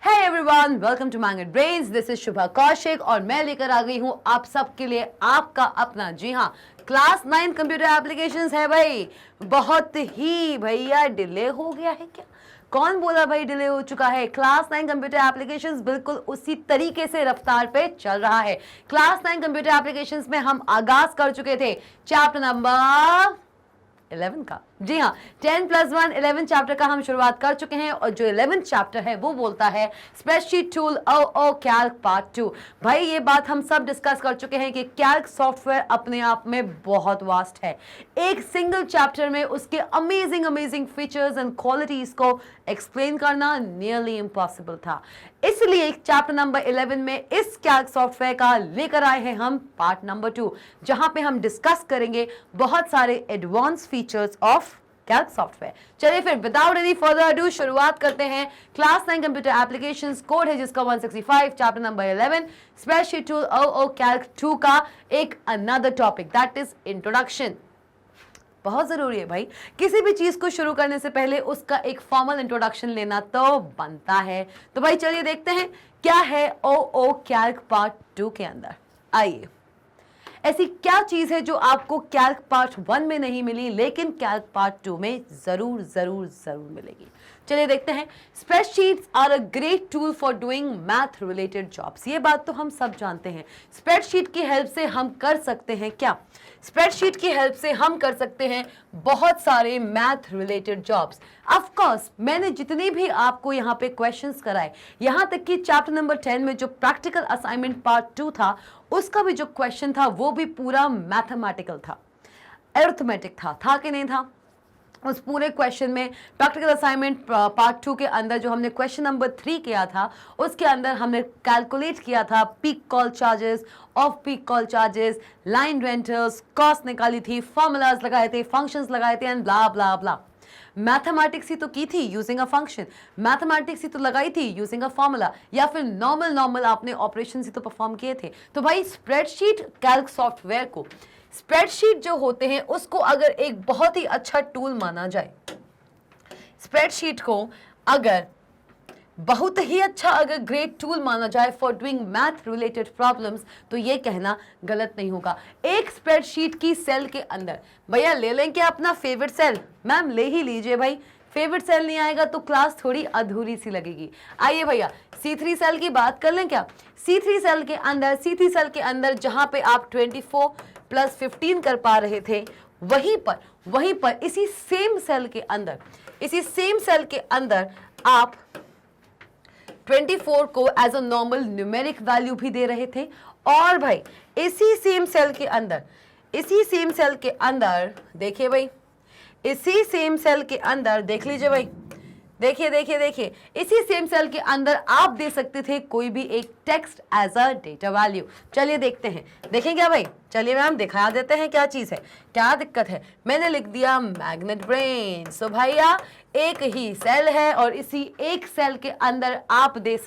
Hey everyone, welcome to Mangled Brains. This is शुभा कौशिक और मैं लेकर आ गई हूँ आप सबके लिए आपका अपना, जी हाँ, क्लास 9 कंप्यूटर एप्लीकेशंस है भाई। बहुत ही भैया डिले हो गया है क्या? कौन बोला भाई डिले हो चुका है? क्लास 9 कंप्यूटर एप्लीकेशंस बिल्कुल उसी तरीके से रफ्तार पे चल रहा है। क्लास 9 कंप्यूटर एप्लीकेशंस में हम आगाज कर चुके थे चैप्टर नंबर 11 का, जी हाँ, 10+1 11 चैप्टर का हम शुरुआत कर चुके हैं और जो 11th चैप्टर है वो बोलता है स्प्रेडशीट टूल ओ कैल्क पार्ट 2। भाई ये बात हम सब डिस्कस कर चुके हैं कि कैल्क सॉफ्टवेयर अपने आप में बहुत वास्ट है। एक सिंगल चैप्टर में उसके अमेजिंग फीचर्स एंड क्वालिटीज को एक्सप्लेन करना नियरली इम्पॉसिबल था। इसलिए चैप्टर नंबर 11 में इस कैल्क सॉफ्टवेयर का लेकर आए हैं हम पार्ट नंबर 2, जहां पे हम डिस्कस करेंगे बहुत सारे advance features of Calc software. चलिए फिर विदाउट एनी फर्दर अडू शुरुआत करते हैं। क्लास 9 कंप्यूटर एप्लीकेशंस, कोड है जिसका 165, चैप्टर नंबर 11 स्प्रेडशीट टूल ओ कैल्क 2 का एक another topic, that is introduction. बहुत जरूरी है भाई, किसी भी चीज को शुरू करने से पहले उसका एक फॉर्मल इंट्रोडक्शन लेना तो बनता है। तो भाई चलिए देखते हैं क्या है ओ कैल्क पार्ट 2 के अंदर। आइए, ऐसी क्या चीज है जो आपको कैल्क पार्ट 1 में नहीं मिली लेकिन कैल्क पार्ट 2 में जरूर मिलेगी। चलिए देखते हैं। Spreadsheets are a great tool for doing math related jobs. ये बात तो हम सब जानते हैं। स्प्रेडशीट की हेल्प से हम कर सकते हैं क्या? स्प्रेडशीट की हेल्प से हम कर सकते हैं बहुत सारे math related jobs. Of course मैंने जितने भी आपको यहाँ पे क्वेश्चंस कराए, यहाँ तक कि चैप्टर नंबर 10 में जो प्रैक्टिकल असाइनमेंट पार्ट 2 था उसका भी जो क्वेश्चन था वो भी पूरा मैथमेटिकल था, अरिथमेटिक था कि नहीं था? उस पूरे क्वेश्चन में प्रैक्टिकल असाइनमेंट पार्ट 2 के अंदर जो हमने क्वेश्चन नंबर 3 किया था उसके अंदर हमने कैलकुलेट किया था peak call charges, off peak call charges, line rentals, cost निकाली थी, फॉर्मूलाज लगाए थे, फंक्शंस लगाए थे and blah blah blah. Mathematics ही तो की थी यूजिंग अ फंक्शन, मैथमेटिक्स ही तो लगाई थी यूजिंग अ फॉर्मूला, या फिर नॉर्मल आपने ऑपरेशन ही तो परफॉर्म किए थे। तो भाई स्प्रेडशीट कैल्क सॉफ्टवेयर को, स्प्रेडशीट जो होते हैं उसको अगर एक बहुत ही अच्छा टूल माना जाए, स्प्रेडशीट को अगर बहुत ही अच्छा अगर ग्रेट टूल माना जाए for doing math related problems, तो ये कहना गलत नहीं होगा। एक स्प्रेडशीट की सेल के अंदर, भैया ले लें क्या अपना फेवरेट सेल? मैम ले ही लीजिए भाई, फेवरेट सेल नहीं आएगा तो क्लास थोड़ी अधूरी सी लगेगी। आइए भैया C3 सेल की बात कर लें क्या? C3 सेल के अंदर जहां पे आप 24 + 15 कर पा रहे थे, वहीं पर इसी सेम सेल के अंदर आप 24 को as a normal numeric value भी दे रहे थे। और भाई इसी सेम सेल के अंदर देखिए भाई, इसी सेम सेल के अंदर देख लीजिए भाई, देखिए इसी सेम सेल के अंदर आप दे सकते थे कोई भी एक text as a data value. चलिए देखते हैं, देखें क्या भाई? चलिए मैम दिखा देते हैं क्या चीज़ है, क्या दिक्कत है। मैंने लिख दिया मैग्नेट ब्रेन। सो भैया एक ही सेल है और इसी एक सेल के अंदर आप दे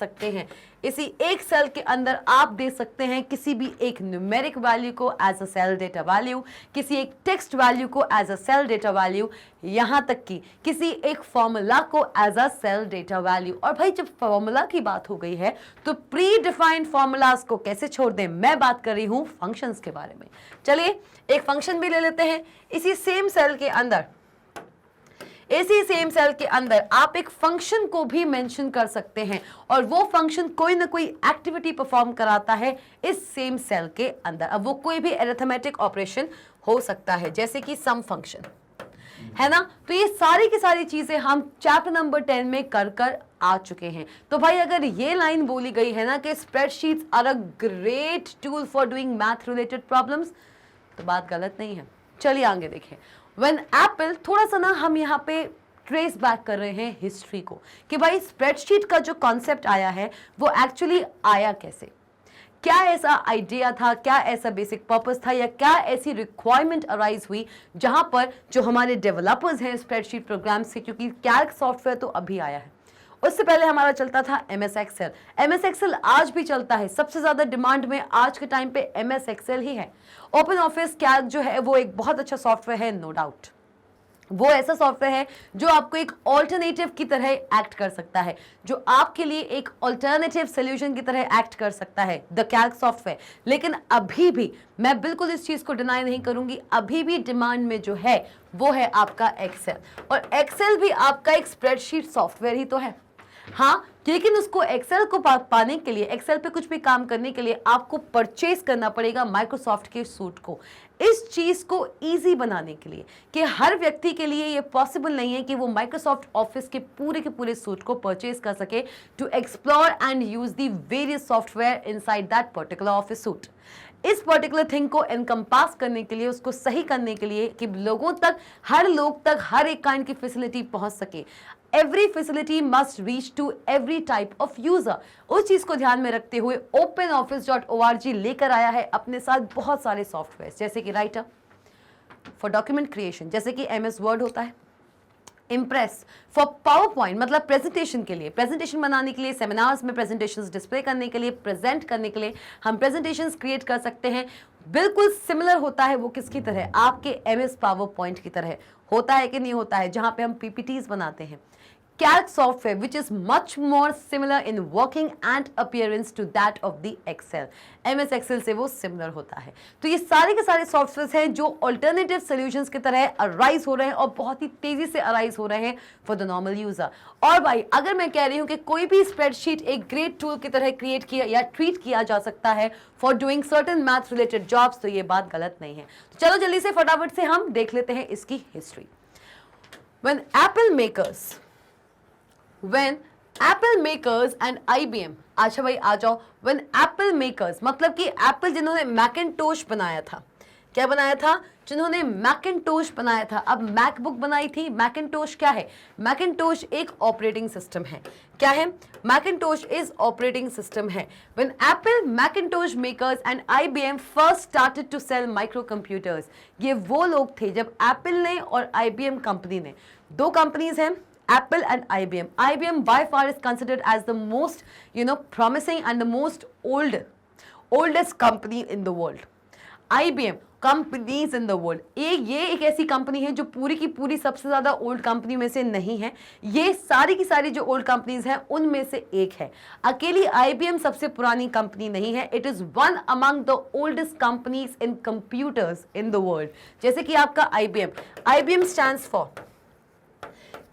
सकते हैं, किसी भी एक न्यूमेरिक वैल्यू को as a cell data value, किसी एक टेक्स्ट वैल्यू को as a cell data value, यहाँ तक कि किसी एक फॉर्मूला को as a cell data value. और भाई जब फॉर्मूला की बात हो गई है तो प्री डिफाइंड फॉर्मूलाज को कैसे छोड़ दें? मैं बात कर रही हूँ फंक्शंस के बारे में। चलिए एक फंक्शन भी ले लेते हैं। इसी सेम सेल के अंदर आप एक फंक्शन को भी मेंशन कर सकते हैं और वो फंक्शन कोई ना कोई एक्टिविटी परफॉर्म कराता है इस सेम सेल के अंदर। अब वो कोई भी अरिथमेटिक ऑपरेशन हो सकता है, जैसे कि सम फंक्शन है ना। तो ये सारी की सारी चीजें हम चैप्टर नंबर 10 में कर आ चुके हैं। तो भाई अगर ये लाइन बोली गई है ना कि spreadsheets are a great tool for doing math related problems, तो बात गलत नहीं है। चलिए आगे देखें। व्हेन एप्पल, थोड़ा सा ना हम यहाँ पे ट्रेस बैक कर रहे हैं हिस्ट्री को कि भाई स्प्रेडशीट का जो कॉन्सेप्ट आया है वो एक्चुअली आया कैसे, क्या ऐसा आइडिया था, क्या ऐसा बेसिक पर्पस था, या क्या ऐसी रिक्वायरमेंट अराइज हुई जहां पर जो हमारे डेवलपर्स हैं स्प्रेडशीट प्रोग्राम से, क्योंकि कैल्क सॉफ्टवेयर तो अभी आया है, उससे पहले हमारा चलता था MS एक्सेल। MS एक्सेल आज भी चलता है, सबसे ज्यादा डिमांड में आज के टाइम पे MS एक्सेल ही है। ओपन ऑफिस कैल्क जो है वो एक बहुत अच्छा सॉफ्टवेयर है, नो डाउट। वो ऐसा सॉफ्टवेयर है जो आपको एक ऑल्टरनेटिव की तरह एक्ट कर सकता है, जो आपके लिए एक ऑल्टरनेटिव सोल्यूशन की तरह एक्ट कर सकता है, द कैल्क सॉफ्टवेयर। लेकिन अभी भी मैं बिल्कुल इस चीज को डिनाई नहीं करूंगी, अभी भी डिमांड में जो है वो है आपका एक्सेल, और एक्सेल भी आपका एक स्प्रेडशीट सॉफ्टवेयर ही तो है। हाँ, लेकिन उसको एक्सेल को पाने के लिए, एक्सेल पे कुछ भी काम करने के लिए आपको परचेज करना पड़ेगा माइक्रोसॉफ्ट के सूट को। इस चीज को इजी बनाने के लिए कि हर व्यक्ति के लिए ये पॉसिबल नहीं है कि वो माइक्रोसॉफ्ट ऑफिस के पूरे सूट को परचेज कर सके to explore and use the various software inside that particular office suite. इस पर्टिकुलर थिंग को एनकम्पास करने के लिए, उसको सही करने के लिए कि लोगों तक, हर लोग तक हर एक काइंड की फैसिलिटी पहुंच सके, every facility must reach to every type of user, उस चीज को ध्यान में रखते हुए openoffice.org लेकर आया है अपने साथ बहुत सारे सॉफ्टवेयर, जैसे कि राइटर फॉर डॉक्यूमेंट क्रिएशन, जैसे कि MS वर्ड होता है, इम्प्रेस फॉर पावर पॉइंट मतलब प्रेजेंटेशन के लिए, प्रेजेंटेशन बनाने के लिए, सेमिनार्स में प्रेजेंटेशंस डिस्प्ले करने के लिए, प्रेजेंट करने के लिए हम प्रेजेंटेशंस क्रिएट कर सकते हैं। बिल्कुल सिमिलर होता है वो किसकी तरह, आपके MS पावर पॉइंट की तरह होता है कि नहीं होता है, जहां पे हम PPTs बनाते हैं। Calc software which is much more similar in working and appearance to that of the Excel, MS Excel से वो similar होता है। तो ये सारे के सारे सॉफ्टवेयर हैं जो alternative solutions की तरह अराइज हो रहे हैं और बहुत ही तेजी से अराइज हो रहे हैं for the normal user। और भाई अगर मैं कह रही हूँ कि कोई भी स्प्रेडशीट एक ग्रेट टूल की तरह क्रिएट किया या ट्रीट किया जा सकता है for doing certain math related jobs, तो ये बात गलत नहीं है। तो चलो जल्दी से फटाफट से हम देख लेते हैं इसकी history. When Apple makers and IBM, अच्छा भाई आ जाओ, when Apple makers मतलब कि एप्पल जिन्होंने मैकिंटोश बनाया था, क्या बनाया था, जिन्होंने मैकिंटोश बनाया था, अब मैकबुक बनाई थी, मैकिंटोश क्या है, मैकिंटोश एक ऑपरेटिंग सिस्टम है, क्या है, मैकिंटोश इज ऑपरेटिंग सिस्टम है। When Apple, Macintosh makers and IBM first started to sell microcomputers, ये वो लोग थे जब एप्पल ने और IBM कंपनी ने, दो कंपनीज हैं Apple and IBM. IBM by far is considered as the most, promising and the most oldest company in the world. IBM companies in the world. ये एक ऐसी कंपनी है जो पूरी की पूरी सबसे ज्यादा ओल्ड कंपनी में से नहीं है, ये सारी की सारी जो ओल्ड कंपनीज हैं उनमें से एक है। अकेली IBM सबसे पुरानी कंपनी नहीं है, it is one among the oldest companies in computers in the world. जैसे कि आपका IBM स्टैंड्स फॉर,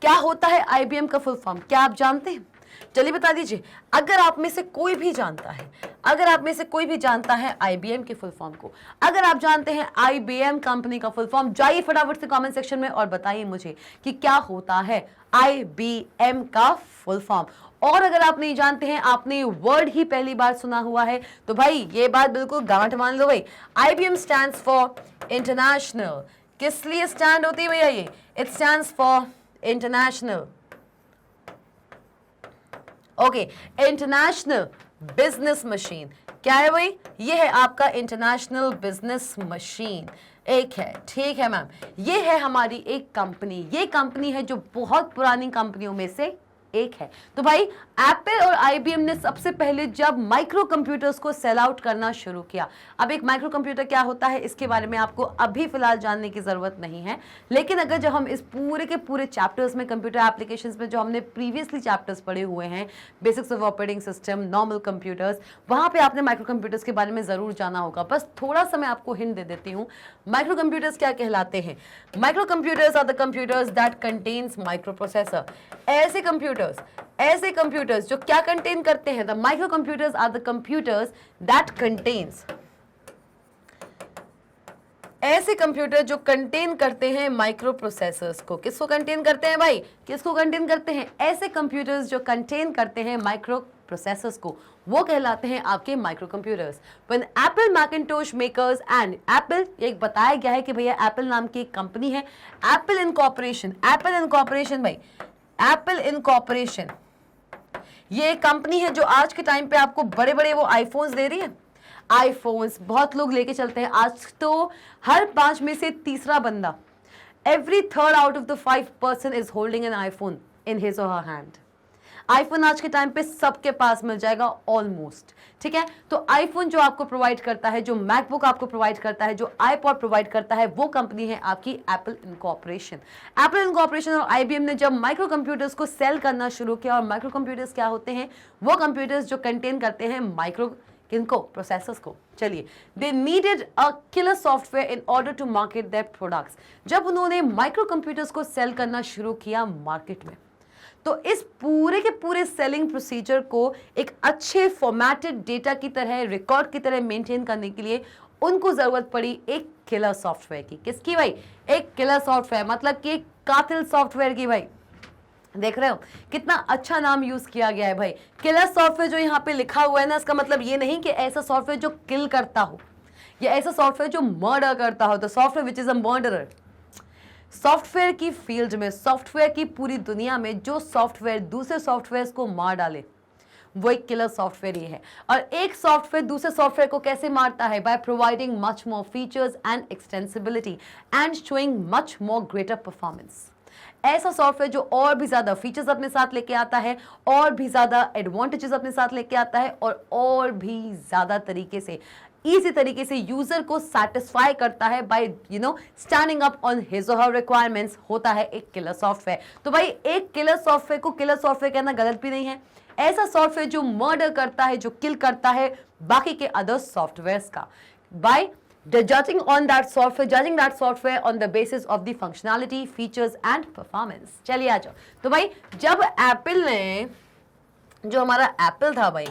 क्या होता है IBM का फुल फॉर्म, क्या आप जानते हैं, चलिए बता दीजिए। अगर आप में से कोई भी जानता है, अगर आप में से कोई भी जानता है IBM के फुल फॉर्म को, अगर आप जानते हैं IBM कंपनी का फुल फॉर्म, जाइए फटाफट से कमेंट सेक्शन में और बताइए मुझे कि क्या होता है IBM का फुल फॉर्म। और अगर आप नहीं जानते हैं, आपने वर्ड ही पहली बार सुना हुआ है, तो भाई ये बात बिल्कुल गांठ मान लो भाई। IBM स्टैंड्स फॉर इंटरनेशनल, किस लिए स्टैंड होती है भैया ये, it stands for international, okay, international business machine. क्या है भाई, ये है आपका इंटरनेशनल बिजनेस मशीन, एक है, ठीक है मैम। ये है हमारी एक कंपनी, ये कंपनी है जो बहुत पुरानी कंपनियों में से एक है। तो भाई एप्पल और IBM ने सबसे पहले जब माइक्रो कंप्यूटर्स को सेल आउट करना शुरू किया, अब एक माइक्रो कंप्यूटर क्या होता है इसके बारे में आपको अभी फिलहाल जानने की जरूरत नहीं है, लेकिन अगर जब हम इस पूरे के पूरे चैप्टर्स में, कंप्यूटर एप्लीकेशंस में जो हमने प्रीवियसली चैप्टर्स पढ़े हुए हैं, basics of operating system, normal computers, वहां पे आपने माइक्रो कंप्यूटर्स के बारे में जरूर जाना होगा। बस थोड़ा सा मैं आपको हिंट दे देती हूँ, माइक्रो कंप्यूटर्स क्या कहलाते हैं। Micro computers are the computers that contains micro processor, ऐसे कंप्यूटर्स जो क्या कंटेन करते हैं, the micro computers are the computers that contains, ऐसे कंप्यूटर जो कंटेन करते हैं माइक्रो प्रोसेसर्स को। किसको कंटेन करते हैं भाई, किसको कंटेन करते हैं, ऐसे कंप्यूटर्स जो कंटेन करते हैं माइक्रो प्रोसेसर्स को, वो कहलाते हैं आपके micro computers. When Apple Macintosh makers and Apple, एक बताया गया है कि भैया एप्पल नाम की एक कंपनी है, एप्पल इनकॉर्पोरेशन भाई, एप्पल इनकॉर्पोरेशन ये एक कंपनी है जो आज के टाइम पे आपको बड़े बड़े वो आईफोन्स दे रही है। आईफोन्स बहुत लोग लेके चलते हैं, आज तो हर 5 में से तीसरा बंदा, every third out of the 5 person is holding an iPhone in his or her hand। IPhone आज के टाइम पे सबके पास मिल जाएगा ऑलमोस्ट, ठीक है। तो आईफोन जो आपको प्रोवाइड करता है, जो मैकबुक आपको प्रोवाइड करता है, जो आईपॉड प्रोवाइड करता है, वो कंपनी है आपकी एप्पल इनकॉर्पोरेशन। एप्पल इनकॉर्पोरेशन और आईबीएम ने जब माइक्रो कंप्यूटर्स को सेल करना शुरू किया, और माइक्रो कंप्यूटर्स क्या होते हैं, वो कंप्यूटर्स जो कंटेन करते हैं माइक्रो किनको, प्रोसेसर्स को। चलिए, they needed a killer software in order to market their products. जब उन्होंने माइक्रो कंप्यूटर्स को सेल करना शुरू किया मार्केट में, तो इस पूरे के पूरे सेलिंग प्रोसीजर को एक अच्छे फॉर्मेटेड डेटा की तरह, रिकॉर्ड की तरह मेंटेन करने के लिए उनको जरूरत पड़ी एक किलर सॉफ्टवेयर की। किसकी भाई? एक किलर सॉफ्टवेयर, मतलब कि एक कातिल सॉफ्टवेयर की। भाई देख रहे हो कितना अच्छा नाम यूज किया गया है भाई। किलर सॉफ्टवेयर जो यहाँ पे लिखा हुआ है ना, इसका मतलब ये नहीं कि ऐसा सॉफ्टवेयर जो किल करता हो या ऐसा सॉफ्टवेयर जो मर्डर करता हो, the software which is a murderer. Software की फील्ड में, सॉफ्टवेयर की पूरी दुनिया में जो सॉफ्टवेयर दूसरे सॉफ्टवेयर को मार डाले, वो एक किलर सॉफ्टवेयर ही है। और एक सॉफ्टवेयर दूसरे सॉफ्टवेयर को कैसे मारता है? By providing much more features and extensibility and showing much more greater performance. ऐसा सॉफ्टवेयर जो और भी ज्यादा फीचर्स अपने साथ लेके आता है, और भी ज्यादा एडवांटेजेस अपने साथ लेके आता है, और भी ज्यादा तरीके से, इसी तरीके से यूजर को सेटिस्फाई करता है bye standing up on his और हर रिक्वायरमेंट्स, होता है एक किलर सॉफ्टवेयर। तो भाई एक किलर सॉफ्टवेयर को किलर सॉफ्टवेयर कहना गलत भी नहीं है। ऐसा सॉफ्टवेयर जो मर्डर करता है, जो किल करता है बाकी के अदर सॉफ्टवेयर्स का, bye judging that software on the basis of the functionality, features and performance। चलिए आ जाओ। तो भाई जब एप्पल ने, जो हमारा एप्पल था भाई,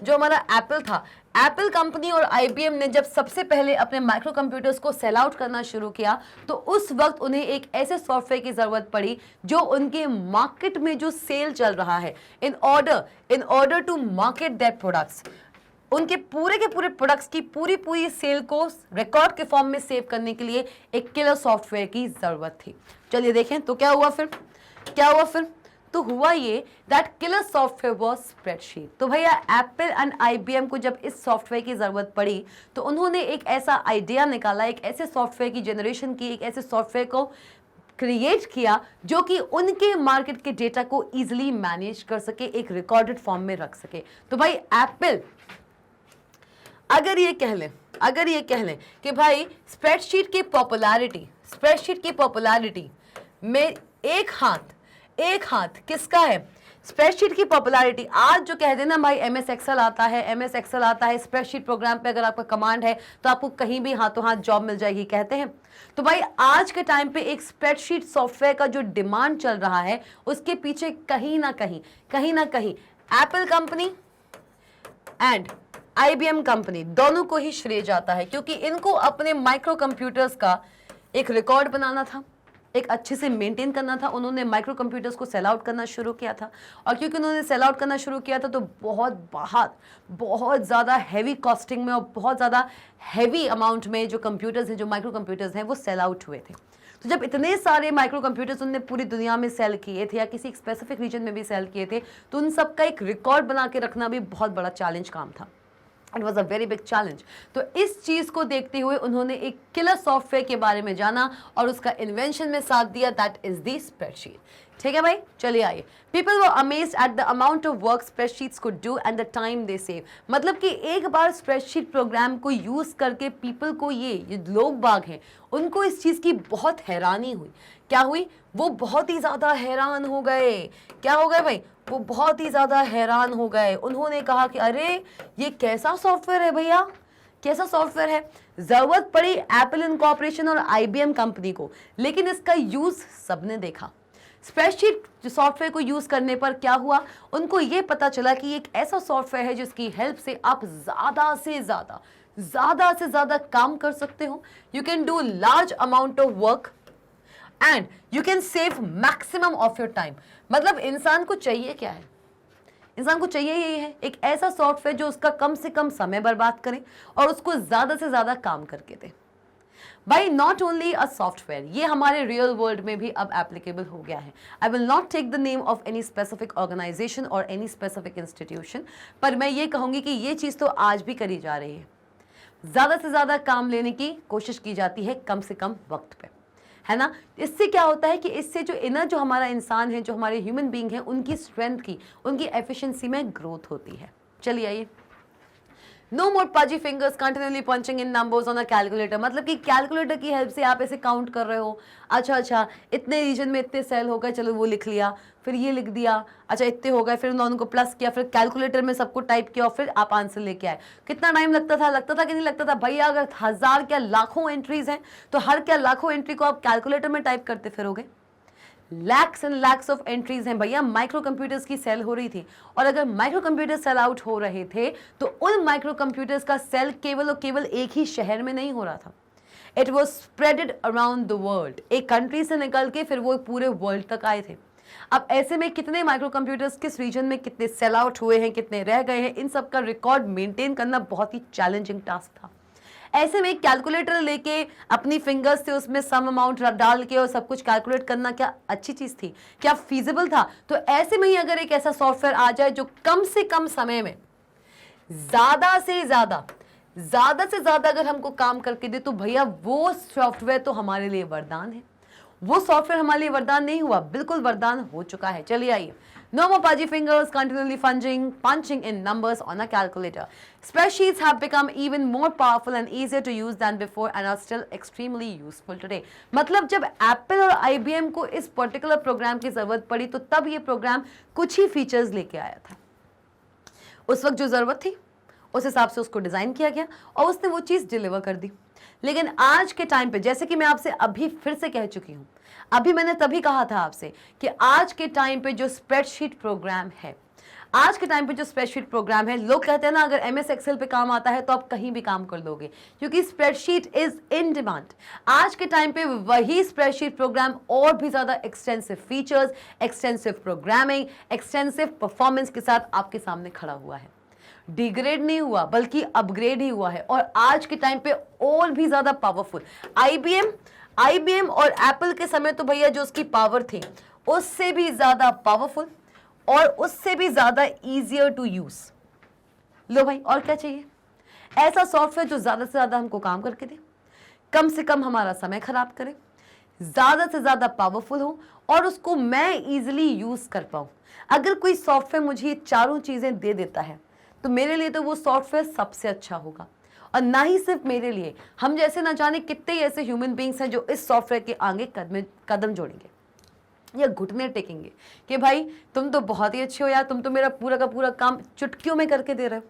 जो हमारा एप्पल था, एप्पल कंपनी और आईबीएम ने जब सबसे पहले अपने माइक्रो कंप्यूटर्स को सेल आउट करना शुरू किया, तो उस वक्त उन्हें एक ऐसे सॉफ्टवेयर की जरूरत पड़ी जो उनके मार्केट में जो सेल चल रहा है, in order to market their products, उनके पूरे के पूरे प्रोडक्ट्स की पूरी सेल को रिकॉर्ड के फॉर्म में सेव करने के लिए एक किलर सॉफ्टवेयर की जरूरत थी। चलिए देखें तो क्या हुआ फिर। तो हुआ ये that killer software was spreadsheet. तो भैया एप्पल एंड आईबीएम को जब इस सॉफ्टवेयर की जरूरत पड़ी, तो उन्होंने एक ऐसा आइडिया निकाला, एक ऐसे सॉफ्टवेयर की जनरेशन की, एक ऐसे सॉफ्टवेयर को क्रिएट किया जो कि उनके मार्केट के डेटा को इजिली मैनेज कर सके, एक रिकॉर्डेड फॉर्म में रख सके। तो भाई एप्पल अगर ये कह लें कि भाई स्प्रेडशीट की पॉपुलैरिटी में एक हाथ किसका है? स्प्रेडशीट की पॉपुलैरिटी आज जो कह देना भाई एमएस एक्सेल आता है, स्प्रेडशीट प्रोग्राम पे अगर आपका कमांड है तो आपको कहीं भी हाथों हाथ जॉब मिल जाएगी कहते हैं। तो भाई आज के टाइम पे एक स्प्रेडशीट सॉफ्टवेयर का जो डिमांड चल रहा है, उसके पीछे कहीं ना कहीं Apple company and IBM company दोनों को ही श्रेय जाता है, क्योंकि इनको अपने माइक्रो कंप्यूटर्स का एक रिकॉर्ड बनाना था, एक अच्छे से मेंटेन करना था। उन्होंने माइक्रो कंप्यूटर्स को सेल आउट करना शुरू किया था, और क्योंकि उन्होंने सेल आउट करना शुरू किया था तो बहुत ज़्यादा हैवी कॉस्टिंग में और बहुत ज़्यादा हैवी अमाउंट में जो कंप्यूटर्स हैं, जो माइक्रो कंप्यूटर्स हैं, वो सेल आउट हुए थे। तो जब इतने सारे माइक्रो कंप्यूटर्स उन्होंने पूरी दुनिया में सेल किए थे या किसी एक स्पेसिफिक रीजन में भी सेल किए थे, तो उन सब का एक रिकॉर्ड बना के रखना भी बहुत बड़ा चैलेंज काम था। It was a very big challenge. तो इस चीज को देखते हुए उन्होंने एक किलर सॉफ्टवेयर के बारे में जाना और उसका इन्वेंशन में साथ दिया, दैट इज द स्प्रेडशीट। ठीक है भाई, चलिए आइए। People were amazed at the amount of work spreadsheets could do and the time they save. मतलब कि एक बार स्प्रेडशीट प्रोग्राम को यूज करके पीपल को, ये लोग बाग हैं, उनको इस चीज की बहुत हैरानी हुई। क्या हुई? वो बहुत ही ज्यादा हैरान हो गए। क्या हो गए भाई? वो बहुत ही ज्यादा हैरान हो गए। उन्होंने कहा कि अरे ये कैसा सॉफ्टवेयर है भैया, कैसा सॉफ्टवेयर है। जरूरत पड़ी एप्पल इनकॉर्पोरेशन और आईबीएम कंपनी को, लेकिन इसका यूज सबने देखा। स्प्रेडशीट सॉफ्टवेयर को यूज करने पर क्या हुआ, उनको ये पता चला कि एक ऐसा सॉफ्टवेयर है जिसकी हेल्प से आप ज्यादा से ज्यादा काम कर सकते हो। You can do large amount of work and you can save maximum of your time. मतलब इंसान को चाहिए क्या है? इंसान को चाहिए यही है, एक ऐसा सॉफ्टवेयर जो उसका कम से कम समय बर्बाद करे और उसको ज्यादा से ज्यादा काम करके दे। भाई नॉट ओनली अ सॉफ्टवेयर, ये हमारे रियल वर्ल्ड में भी अब एप्लीकेबल हो गया है। I will not take the name of any specific organization और एनी स्पेसिफिक इंस्टीट्यूशन, पर मैं ये कहूंगी कि ये चीज तो आज भी करी जा रही है। ज्यादा से ज्यादा काम लेने की कोशिश की जाती है कम से कम वक्त पे। है ना। इससे क्या होता है कि इससे जो इनर जो हमारा इंसान है, जो हमारे ह्यूमन बीइंग है, उनकी स्ट्रेंथ की, उनकी एफिशिएंसी में ग्रोथ होती है। चलिए आइए, no more pudgy fingers continuously punching in numbers on a calculator. मतलब कि कैलकुलेटर की हेल्प से आप ऐसे काउंट कर रहे हो, अच्छा इतने रीजन में इतने सेल हो गए, चलो वो लिख लिया, फिर ये लिख दिया, अच्छा इतने हो गए, फिर उनको प्लस किया, फिर कैलकुलेटर में सबको टाइप किया और फिर आप आंसर लेके आए। कितना टाइम लगता था कि नहीं लगता था भैया? अगर 1000 क्या लाखों एंट्रीज हैं तो हर क्या लाखों एंट्री को आप कैलकुलेटर में टाइप करते फिरोगे। Lakhs and lakhs of entries हैं भैया। माइक्रो कंप्यूटर्स की सेल हो रही थी, और अगर माइक्रो कंप्यूटर सेल आउट हो रहे थे तो उन माइक्रो कंप्यूटर्स का सेल केवल और केवल एक ही शहर में नहीं हो रहा था, it was spreaded around the world. एक कंट्री से निकल के फिर वो पूरे वर्ल्ड तक आए थे। अब ऐसे में कितने माइक्रो कंप्यूटर्स किस रीजन में कितने सेल आउट हुए हैं, कितने रह गए हैं, इन सब का रिकॉर्ड मेंटेन करना बहुत ही चैलेंजिंग टास्क था। ऐसे में कैलकुलेटर लेके अपनी फिंगर्स से उसमें सम अमाउंट डाल के और सब कुछ कैलकुलेट करना क्या अच्छी चीज थी? क्या फीजिबल था? तो ऐसे में ही अगर एक ऐसा सॉफ्टवेयर आ जाए जो कम से कम समय में ज्यादा से ज्यादा अगर हमको काम करके दे, तो भैया वो सॉफ्टवेयर तो हमारे लिए वरदान है। वो सॉफ्टवेयर हमारे लिए वरदान नहीं हुआ, बिल्कुल वरदान हो चुका है। चलिए आइए, no more pudgy fingers continually punching in numbers on a calculator. Spreadsheets have become even more powerful and easier to use than before and are still extremely useful today. मतलब जब Apple और IBM को इस particular programme की जरूरत पड़ी तो तब ये प्रोग्राम कुछ ही फीचर्स लेके आया था। उस वक्त जो जरूरत थी उस हिसाब से उसको डिजाइन किया गया और उसने वो चीज डिलीवर कर दी। लेकिन आज के टाइम पे, जैसे कि मैं आपसे अभी फिर से कह चुकी हूं, अभी मैंने तभी कहा था आपसे कि आज के टाइम पे जो स्प्रेडशीट प्रोग्राम है, आज के टाइम पे जो स्प्रेडशीट प्रोग्राम है, लोग कहते हैं ना अगर MS एक्सेल पे काम आता है तो आप कहीं भी काम कर लोगे, क्योंकि स्प्रेडशीट इज इन डिमांड। आज के टाइम पे वही स्प्रेडशीट प्रोग्राम और भी ज्यादा extensive features, extensive programming, extensive performance के साथ आपके सामने खड़ा हुआ है। डिग्रेड नहीं हुआ बल्कि अपग्रेड ही हुआ है, और आज के टाइम पे और भी ज्यादा पावरफुल। IBM और एप्पल के समय तो भैया जो उसकी पावर थी उससे भी ज्यादा पावरफुल और उससे भी ज्यादा इजियर टू यूज। लो भाई, और क्या चाहिए? ऐसा सॉफ्टवेयर जो ज्यादा से ज्यादा हमको काम करके दे, कम से कम हमारा समय खराब करे, ज्यादा से ज्यादा पावरफुल हो और उसको मैं इजिली यूज कर पाऊं। अगर कोई सॉफ्टवेयर मुझे ये चारों चीजें दे देता है तो मेरे लिए तो वो सॉफ्टवेयर सबसे अच्छा होगा। और ना ही सिर्फ मेरे लिए, हम जैसे ना जाने कितने ऐसे ह्यूमन बींग्स हैं जो इस सॉफ्टवेयर के आगे कदम जोड़ेंगे या घुटने टेकेंगे कि भाई तुम तो बहुत ही अच्छे हो यार, तुम तो मेरा पूरा का पूरा काम चुटकियों में करके दे रहे हो।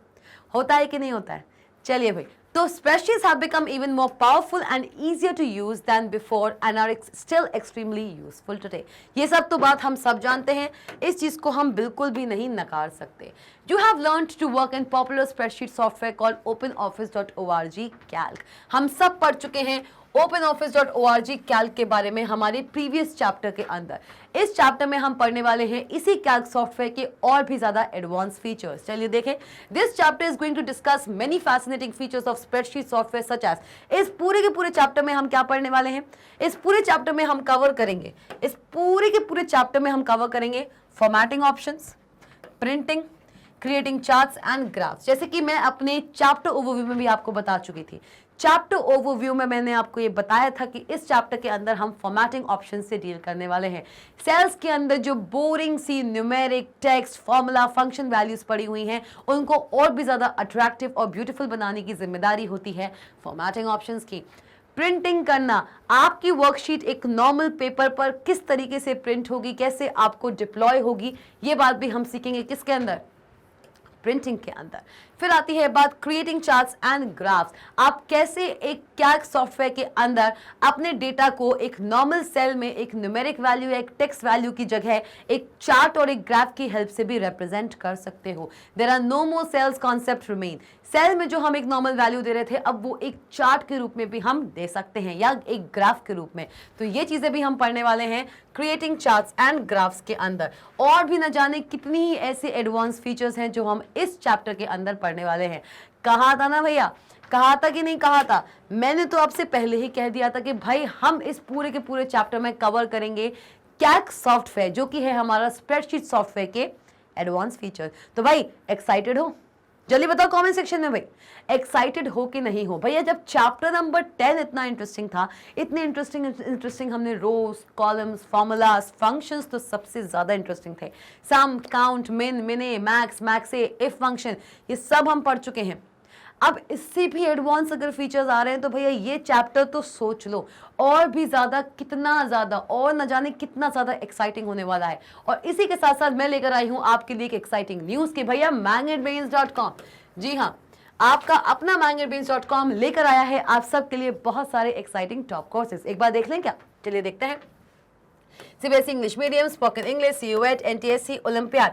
होता है कि नहीं होता है? चलिए भाई, तो spreadsheets have become even more powerful and easier to use than before and are still extremely useful today. ये सब तो बात हम सब जानते हैं, इस चीज को हम बिल्कुल भी नहीं नकार सकते। You have learned to work in popular spreadsheet software called OpenOffice.org Calc. हम सब पढ़ चुके हैं OpenOffice.org Calc के बारे में हमारे प्रीवियस चैप्टर के अंदर। इस चैप्टर में हम पढ़ने वाले हैं इसी Calc सॉफ्टवेयर के और भी ज्यादा एडवांस फीचर्स। चलिए देखें, this chapter is going to discuss many fascinating features of spreadsheet software such as. इस पूरे के पूरे चैप्टर में हम क्या पढ़ने वाले हैं? इस पूरे चैप्टर में हम कवर करेंगे, इस पूरे के पूरे चैप्टर में हम कवर करेंगे formatting options, printing, creating charts and graphs. जैसे कि मैं अपने चैप्टर ओवरव्यू में भी आपको बता चुकी थी। चैप्टर ओवरव्यू में मैंने आपको ये बताया था कि इस चैप्टर के अंदर हम फॉर्मेटिंग ऑप्शन से डील करने वाले हैं। सेल्स के अंदर जो बोरिंग सी numeric, text, formula, function values पड़ी हुई हैं, उनको और भी ज्यादा अट्रैक्टिव और ब्यूटीफुल बनाने की जिम्मेदारी होती है फॉर्मेटिंग ऑप्शंस की। प्रिंटिंग करना, आपकी वर्कशीट एक नॉर्मल पेपर पर किस तरीके से प्रिंट होगी, कैसे आपको डिप्लॉय होगी, ये बात भी हम सीखेंगे किसके अंदर? प्रिंटिंग के अंदर। फिर आती है बात क्रिएटिंग चार्ट्स एंड ग्राफ्स। आप कैसे एक कैल्क सॉफ्टवेयर के अंदर अपने डेटा को एक नॉर्मल सेल में एक न्यूमेरिक वैल्यू या एक टेक्स्ट वैल्यू की जगह एक चार्ट और एक ग्राफ की हेल्प से भी रिप्रेजेंट कर सकते हो। There are no more cells concept remain. Cell में जो हम एक नॉर्मल वैल्यू दे रहे थे, अब वो एक चार्ट के रूप में भी हम दे सकते हैं या एक ग्राफ के रूप में। तो ये चीजें भी हम पढ़ने वाले हैं क्रिएटिंग चार्ट्स एंड ग्राफ्स के अंदर। और भी न जाने कितनी ही ऐसे एडवांस फीचर्स हैं जो हम इस चैप्टर के अंदर पढ़ने वाले हैं। कहा था ना भैया, कहा था कि नहीं कहा था? मैंने तो आपसे पहले ही कह दिया था कि भाई हम इस पूरे के पूरे चैप्टर में कवर करेंगे कैल्क सॉफ्टवेयर, जो कि है हमारा स्प्रेडशीट सॉफ्टवेयर के एडवांस फीचर। तो भाई एक्साइटेड हो? जल्दी बताओ कमेंट सेक्शन में भाई, एक्साइटेड हो कि नहीं हो। भैया जब चैप्टर नंबर 10 इतना इंटरेस्टिंग था, इतने इंटरेस्टिंग हमने रोज, कॉलम्स, फॉर्मूलाज, फंक्शंस तो सबसे ज्यादा इंटरेस्टिंग थे। सम, काउंट, मिन, मिने, मैक्स, मैक्से, इफ फंक्शन, ये सब हम पढ़ चुके हैं। अब इससे भी एडवांस अगर फीचर्स आ रहे हैं तो भैया ये चैप्टर तो सोच लो और भी ज्यादा, कितना ज्यादा, और न जाने कितना ज्यादा एक्साइटिंग होने वाला है। और इसी के साथ साथ मैं लेकर आई हूं आपके लिए एक एक्साइटिंग न्यूज की भैया mangetbrains.com, जी हाँ, आपका अपना mangetbrains.com लेकर आया है आप सबके लिए बहुत सारे एक्साइटिंग टॉप कोर्सेज। एक बार देख लें क्या? चलिए देखते हैं। CBSE English medium, spoken English, CUET, NTSC, olympiad,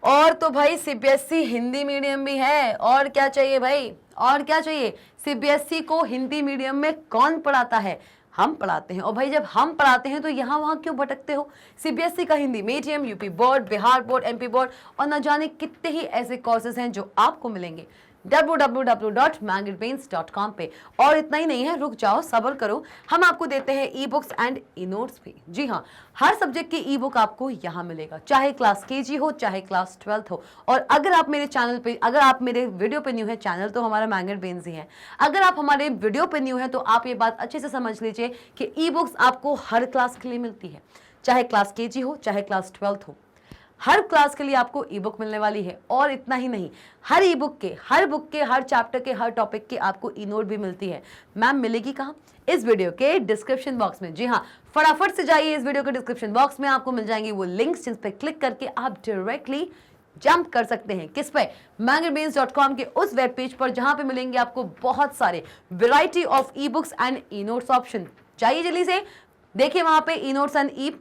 और तो भाई सीबीएसई हिंदी मीडियम भी है। और क्या चाहिए भाई, और क्या चाहिए? सीबीएसई को हिंदी मीडियम में कौन पढ़ाता है? हम पढ़ाते हैं। और भाई जब हम पढ़ाते हैं तो यहाँ वहाँ क्यों भटकते हो? सीबीएसई का Hindi medium, UP board, Bihar board, MP board, और न जाने कितने ही ऐसे कोर्सेज हैं जो आपको मिलेंगे www.mangetbrains.com पे। और इतना ही नहीं है, रुक जाओ, सब्र करो, हम आपको देते हैं e books and e notes भी। जी हाँ, हर सब्जेक्ट की ई बुक आपको यहाँ मिलेगा, चाहे क्लास केजी हो, चाहे क्लास 12th हो। और अगर आप मेरे चैनल पे, अगर आप मेरे वीडियो पे न्यू है, चैनल तो हमारा मैंगेट ब्रेन्स ही है, अगर आप हमारे वीडियो पे न्यू है तो आप ये बात अच्छे से समझ लीजिए कि ई बुक्स आपको हर क्लास के लिए मिलती है, चाहे क्लास केजी हो, चाहे क्लास 12th हो, हर क्लास के लिए आपको ई बुक मिलने वाली है। और इतना ही नहीं, हर ई बुक के, हर बुक के, हर चैप्टर के, हर टॉपिक के आपको ई नोट भी मिलती है। मैम मिलेगी कहाँ? इस वीडियो के डिस्क्रिप्शन बॉक्स में। जी हाँ, फटाफट से जाइए इस वीडियो के डिस्क्रिप्शन बॉक्स में, आपको मिल जाएंगी वो लिंक्स जिन पे क्लिक करके आप डायरेक्टली जंप कर सकते हैं। किस पे? mangetbrains.com के उस वेब पेज पर, जहां पे मिलेंगे आपको बहुत सारे variety of e books and e notes option. चाहिए जल्दी से देखिए वहां पे ई नोट्स एंड ई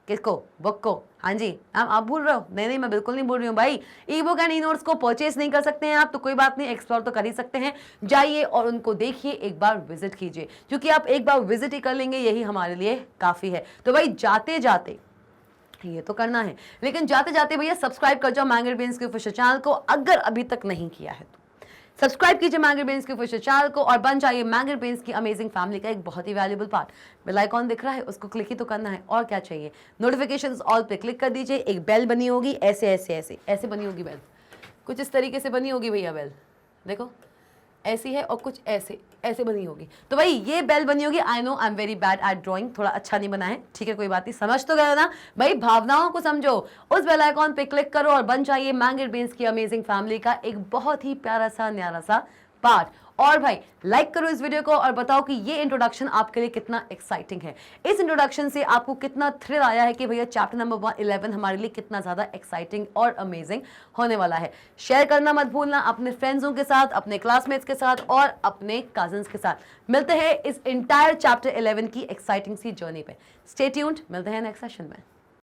किसको? बुक को। हाँ जी मैम, आप भूल रहे हो? नहीं नहीं, मैं बिल्कुल नहीं भूल रही हूँ भाई। ई बुक एंड ई नोट्स को परचेज नहीं कर सकते हैं आप तो कोई बात नहीं, एक्सप्लोर तो कर ही सकते हैं। जाइए और उनको देखिए, एक बार विजिट कीजिए, क्योंकि आप एक बार विजिट ही कर लेंगे यही हमारे लिए काफी है। तो भाई जाते जाते ये तो करना है, लेकिन जाते जाते भैया सब्सक्राइब कर जाओ मैंगेट ब्रेन्स के ऑफिशियल चैनल को, अगर अभी तक नहीं किया है तो सब्सक्राइब कीजिए मैंगेट ब्रेन्स के ऑफिशियल चैनल को और बन जाइए मैंगेट ब्रेन्स की अमेजिंग फैमिली का एक बहुत ही वैल्यूबल पार्ट। बेल आइकॉन दिख रहा है, उसको क्लिक ही तो करना है, और क्या चाहिए? नोटिफिकेशंस ऑल पे क्लिक कर दीजिए। एक बेल बनी होगी, ऐसे ऐसे ऐसे ऐसे बनी होगी बेल, कुछ इस तरीके से बनी होगी भैया बेल, देखो ऐसी है, और कुछ ऐसे ऐसे बनी होगी। तो भाई ये बेल बनी होगी। I know I am very bad at drawing, थोड़ा अच्छा नहीं बना है, ठीक है कोई बात नहीं, समझ तो गए ना भाई, भावनाओं को समझो। उस बेल आइकॉन पे क्लिक करो और बन जाइए मैंगेट ब्रेन्स की अमेजिंग फैमिली का एक बहुत ही प्यारा सा न्यारा सा पार्ट। और भाई लाइक करो इस वीडियो को और बताओ कि ये इंट्रोडक्शन आपके लिए कितना एक्साइटिंग है। इस इंट्रोडक्शन से आपको कितना थ्रिल आया है कि भैया चैप्टर नंबर 11 हमारे लिए कितना ज्यादा एक्साइटिंग और अमेजिंग होने वाला है। शेयर करना मत भूलना अपने फ्रेंड्सों के साथ, अपने क्लासमेट्स के साथ और अपने कजिन्स के साथ। मिलते हैं इस इंटायर चैप्टर 11 की एक्साइटिंग सी जर्नी पे। स्टे ट्यून्ड, मिलते हैं नेक्स्ट सेशन में।